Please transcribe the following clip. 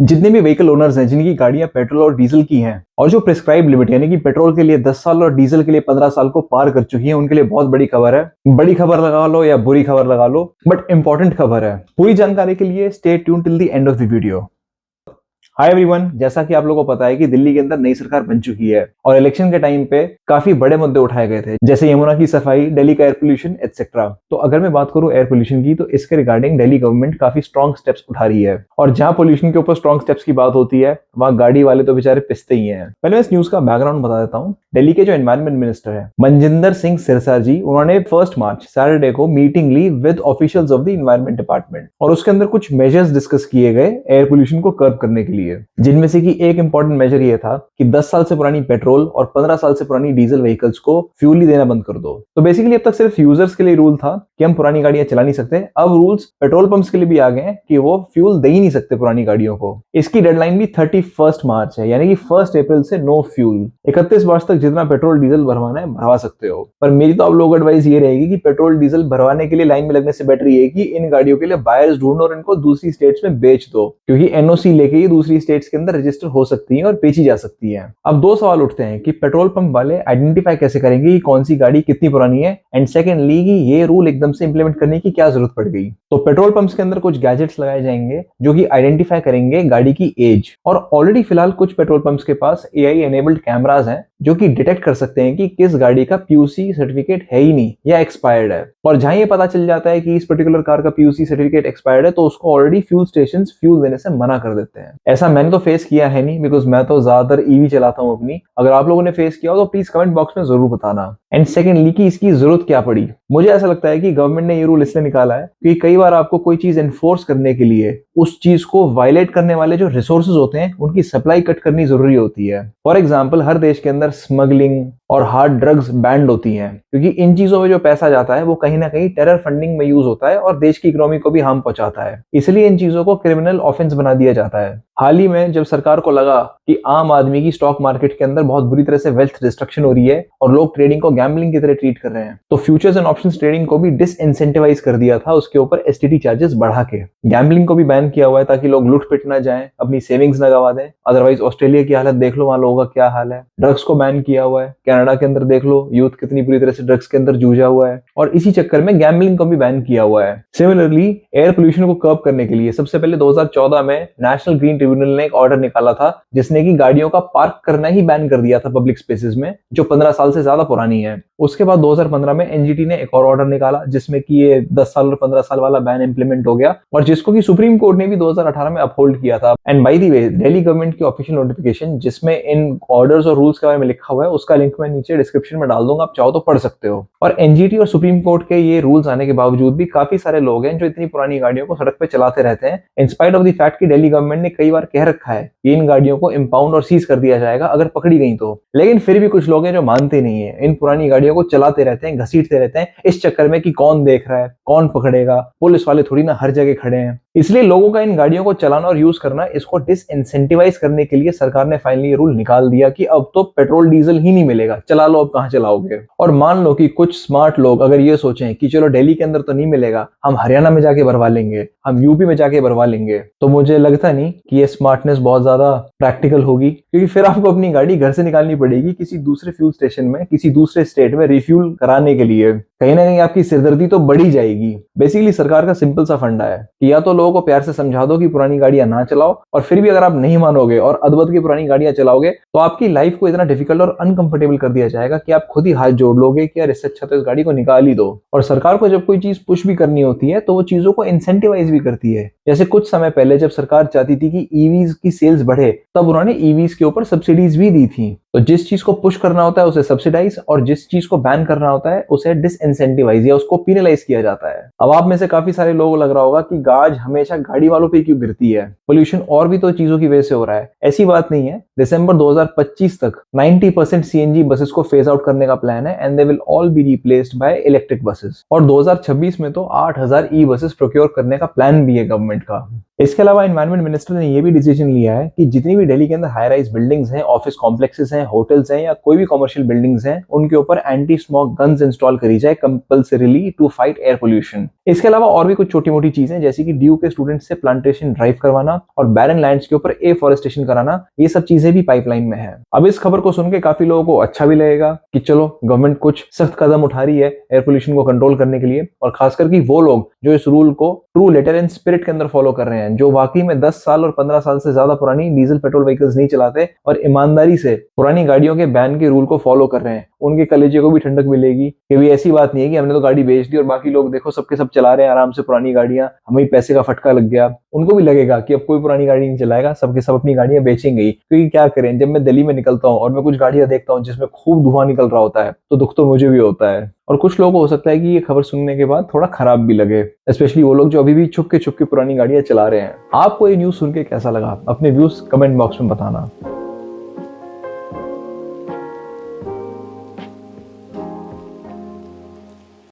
जितने भी vehicle owners हैं जिनकी गाड़ियां पेट्रोल और डीजल की हैं और जो प्रिस्क्राइब लिमिट यानी कि पेट्रोल के लिए 10 साल और डीजल के लिए 15 साल को पार कर चुकी हैं, उनके लिए बहुत बड़ी खबर है। बड़ी खबर लगा लो या बुरी खबर लगा लो, बट इंपॉर्टेंट खबर है। पूरी जानकारी के लिए stay tune till the end of the video. Hi everyone, जैसा कि आप लोगों को पता है कि दिल्ली के अंदर नई सरकार बन चुकी है और इलेक्शन के टाइम पे काफी बड़े मुद्दे उठाए गए थे, जैसे यमुना की सफाई, दिल्ली का एयर पोल्यूशन एटसेट्रा। तो अगर मैं बात करूं एयर पोल्यूशन की, तो इसके रिगार्डिंग दिल्ली गवर्नमेंट काफी स्ट्रॉन्ग स्टेप्स उठा रही है। और जहां पोल्यूशन के ऊपर स्ट्रॉन्ग स्टेप्स की बात होती है, वहां गाड़ी वाले तो बेचारे पिसते ही हैं। पहले मैं इस न्यूज का बैकग्राउंड बता देता हूँ। दिल्ली के जो एनवायरमेंट मिनिस्टर है मनजिंदर सिंह सिरसा जी, उन्होंने 1 मार्च सैटरडे को मीटिंग ली with officials of the environment department, और उसके अंदर कुछ मेजर्स डिस्कस किए गए एयर पोल्यूशन को कर्ब करने के लिए, जिनमें से कि एक इंपॉर्टेंट मेजर ये था कि 10 साल से पुरानी पेट्रोल और 15 साल से पुरानी डीजल व्हीकल्स को फ्यूल ही देना बंद कर दो। तो बेसिकली अब तक सिर्फ यूजर्स के लिए रूल था कि हम पुरानी गाड़ियां चला नहीं सकते। अब रूल्स पेट्रोल पंप्स के लिए भी आ गए हैं कि वो फ्यूल दे ही नहीं सकते पुरानी गाड़ियों को। इसकी डेडलाइन भी 31 मार्च है, यानी कि 1 अप्रैल से नो फ्यूल। 31 मार्च तक जितना पेट्रोल डीजल भरवाना है भरवा सकते हो। पर मेरी तो आप लोगों को एडवाइस ये रहेगी कि पेट्रोल डीजल भरवाने के लिए लाइन में लगने से बेटर ये है कि इन गाड़ियों के लिए बायर्स ढूंढो और इनको दूसरी स्टेट्स में बेच दो, क्योंकि एनओसी लेके ही दूसरी स्टेट्स के अंदर रजिस्टर हो सकती है और बेची जा सकती है। अब दो सवाल उठते हैं कि पेट्रोल पंप वाले आइडेंटिफाई कैसे करेंगे कि कौन सी गाड़ी कितनी पुरानी है, एंड सेकेंडली कि ये रूल एकदम से इंप्लीमेंट करने की क्या जरूरत पड़ गई। तो पेट्रोल पंप्स के अंदर कुछ गैजेट्स लगाए जाएंगे जो कि आइडेंटिफाई करेंगे गाड़ी की एज। और ऑलरेडी फिलहाल कुछ पेट्रोल पंप्स के पास एआई एनेबल्ड कैमरास हैं जो कि डिटेक्ट कर सकते हैं कि किस गाड़ी का पीयूसी सर्टिफिकेट है ही नहीं या एक्सपायर्ड है। और जहां ये पता चल जाता है कि इस पर्टिकुलर कार का पीयूसी सर्टिफिकेट एक्सपायर्ड है, तो उसको ऑलरेडी फ्यूल स्टेशन फ्यूल देने से मना कर देते हैं। ऐसा मैंने तो फेस किया है नहीं, बिकॉज मैं तो ज्यादातर ईवी चलाता हूं अपनी। अगर आप लोगों ने फेस किया हो तो प्लीज कमेंट बॉक्स में जरूर बताना। एंड सेकेंडली कि इसकी जरूरत क्या पड़ी। मुझे ऐसा लगता है कि गवर्नमेंट ने ये रूल इसलिए निकाला है कि कई बार आपको कोई चीज एनफोर्स करने के लिए उस चीज को वायलेट करने वाले जो रिसोर्सेज होते हैं उनकी सप्लाई कट करनी जरूरी होती है। फॉर एग्जाम्पल, हर देश के अंदर स्मगलिंग और हार्ड ड्रग्स बैंड होती हैं, क्योंकि इन चीजों में जो पैसा जाता है वो कहीं ना कहीं टेरर फंडिंग में यूज होता है और देश की इकोनॉमी को भी हार्म पहुंचाता है। इसलिए इन चीजों को क्रिमिनल ऑफेंस बना दिया जाता है। हाल ही में जब सरकार को लगा कि आम आदमी की स्टॉक मार्केट के अंदर बहुत बुरी तरह से वेल्थ डिस्ट्रक्शन हो रही है और लोग ट्रेडिंग को गैम्बलिंग की तरह ट्रीट कर रहे हैं, तो फ्यूचर्स एंड ऑप्शंस ट्रेडिंग को भी डिसइंसेंटिवाइज कर दिया था, उसके ऊपर एसटीटी चार्जेस बढ़ा के। गैम्बलिंग को भी बैन किया हुआ है ताकि लोग लूट पिट ना जाएं, अपनी सेविंग्स ना गवा दें। अदरवाइज ऑस्ट्रेलिया की हालत देख लो, वहां लोगों का क्या हाल है। ड्रग्स को बैन किया हुआ है, कनाडा के अंदर देख लो यूथ कितनी बुरी तरह से ड्रग्स के अंदर जूझा हुआ है, और इसी चक्कर में गैम्बलिंग को भी बैन किया हुआ है। सिमिलरली एयर पोल्यूशन को कर्ब करने के लिए सबसे पहले 2014 में नेशनल ग्रीन ट्रिब्यूनल ने एक ऑर्डर निकाला था, जिसने की गाड़ियों का पार्क करना ही बैन कर दिया था पब्लिक स्पेसेस में जो 15 साल से ज्यादा पुरानी है। उसके बाद 2015 में एनजीटी ने एक और ऑर्डर निकाला जिसमें कि ये 10 साल और 15 साल वाला बैन इंप्लीमेंट हो गया, और जिसको कि सुप्रीम कोर्ट ने भी 2018 में अपहोल्ड किया था। And by the way, Delhi government की ऑफिशियल नोटिफिकेशन जिसमें इन ऑर्डर्स और रूल्स के बारे में लिखा हुआ है, उसका लिंक मैं नीचे डिस्क्रिप्शन में डाल दूंगा, आप चाहो तो पढ़ सकते हो। और एनजीटी और सुप्रीम कोर्ट के ये रूल्स आने के बावजूद भी काफी सारे लोग हैं जो इतनी पुरानी गाड़ियों को सड़क पे चलाते रहते हैं, इंस्पाइट ऑफ द फैक्ट कि दिल्ली गवर्नमेंट ने कई बार कह रखा है कि इन गाड़ियों को इंपाउंड और सीज कर दिया जाएगा अगर पकड़ी गई तो। लेकिन फिर भी कुछ लोग हैं जो मानते नहीं है, इन पुरानी गाड़ियों को चलाते रहते हैं, घसीटते रहते हैं, इस चक्कर में कि कौन देख रहा है, कौन पकड़ेगा, पुलिस वाले थोड़ी ना हर जगह खड़े हैं। इसलिए लोगों का इन गाड़ियों को चलाना और यूज करना, इसको डिसइंसेंटिवाइज करने के लिए सरकार ने फाइनली ये रूल निकाल दिया कि अब तो पेट्रोल डीजल ही नहीं मिलेगा, चला लो, अब कहां चलाओगे। और मान लो कि कुछ स्मार्ट लोग अगर ये सोचें कि चलो दिल्ली के अंदर तो नहीं मिलेगा, हम हरियाणा में जाके भरवा लेंगे, हम यूपी में जाके भरवा लेंगे, तो मुझे लगता नहीं कि ये स्मार्टनेस बहुत ज्यादा प्रैक्टिकल होगी, क्योंकि फिर आपको अपनी गाड़ी घर से निकालनी पड़ेगी किसी दूसरे फ्यूल स्टेशन में, किसी दूसरे स्टेट में रिफ्यूल कराने के लिए। कहीं ना कहीं आपकी सिरदर्दी तो बढ़ी जाएगी। बेसिकली सरकार का सिंपल सा फंडा है कि या तो लोगों को प्यार से समझा दो कि पुरानी गाड़ियां ना चलाओ, और फिर भी अगर आप नहीं मानोगे और अदबद की पुरानी गाड़ियां चलाओगे तो आपकी लाइफ को इतना डिफिकल्ट और अनकंफर्टेबल कर दिया जाएगा कि आप खुद ही हाथ जोड़ लोगे कि यार इससे अच्छा तो इस गाड़ी को निकाल ही दो। और सरकार को जब कोई चीज पुश भी करनी होती है तो वो चीजों को इंसेंटिवाइज भी करती है। जैसे कुछ समय पहले जब सरकार चाहती थी कि ईवीज की सेल्स बढ़े, तब उन्होंने ईवीज के ऊपर सब्सिडीज भी दी थी। तो जिस चीज को पुश करना होता है उसे सब्सिडाइज, और जिस चीज को बैन करना होता है उसे डिसइंसेंटिवाइज या उसको पिनलाइज किया जाता है। अब आप में से काफी सारे लोगों को लग रहा होगा कि गाज हमेशा गाड़ी वालों पे क्यों गिरती है, पोल्यूशन और भी तो चीजों की वजह से हो रहा है। ऐसी बात नहीं है। दिसंबर 2025 तक 90% सीएनजी बसेस को फेज आउट करने का प्लान है, and they will all be replaced by electric buses. और 2026 में तो 8000 ई बसेस प्रोक्योर करने का प्लान भी है गवर्नमेंट का। इसके अलावा एनवायरमेंट मिनिस्टर ने यह भी डिसीजन लिया है कि जितनी भी दिल्ली के अंदर हाई राइज बिल्डिंग्स हैं, ऑफिस कॉम्प्लेक्सेस हैं, होटल्स हैं या कोई भी कमर्शियल बिल्डिंग्स हैं, उनके ऊपर एंटी स्मोक गन्स इंस्टॉल करी जाए compulsorily to fight air pollution. इसके अलावा और भी कुछ छोटी मोटी चीजें जैसे कि ड्यू के स्टूडेंट्स से प्लांटेशन ड्राइव करवाना और बैरन लैंड्स के ऊपर एफॉरेस्टेशन कराना, ये सब चीजें भी पाइपलाइन में है। अब इस खबर को सुन के काफी लोगों को अच्छा भी लगेगा कि चलो गवर्नमेंट कुछ सख्त कदम उठा रही है एयर पोल्यूशन को कंट्रोल करने के लिए, और खासकर कि वो लोग जो इस रूल को ट्रू लेटर एंड स्पिरिट के अंदर फॉलो कर रहे हैं, जो वाकई में 10 साल और 15 साल से ज्यादा पुरानी डीजल पेट्रोल व्हीकल्स नहीं चलाते और ईमानदारी से पुरानी गाड़ियों के बैन के रूल को फॉलो कर रहे हैं। उनके कलेजे को भी ठंडक मिलेगी कि भी ऐसी बात नहीं है कि हमने तो गाड़ी बेच दी और बाकी लोग देखो सबके सब चला रहे हैं आराम से पुरानी गाड़ियां, हमें पैसे का फटका लग गया। उनको भी लगेगा कि अब कोई पुरानी गाड़ी नहीं चलाएगा, सबके सब अपनी गाड़ियां बेचेंगे ही। क्योंकि क्या करें, जब मैं दिल्ली में निकलता हूँ और मैं कुछ गाड़ियां देखता हूँ जिसमें खूब धुआं निकल रहा होता है तो दुख तो मुझे भी होता है। और कुछ लोगों को हो सकता है कि ये खबर सुनने के बाद थोड़ा खराब भी लगे, स्पेशली वो लोग जो अभी भी छुप के पुरानी गाड़ियां चला रहे हैं। आपको ये न्यूज सुन के कैसा लगा? अपने व्यूज कमेंट बॉक्स में बताना।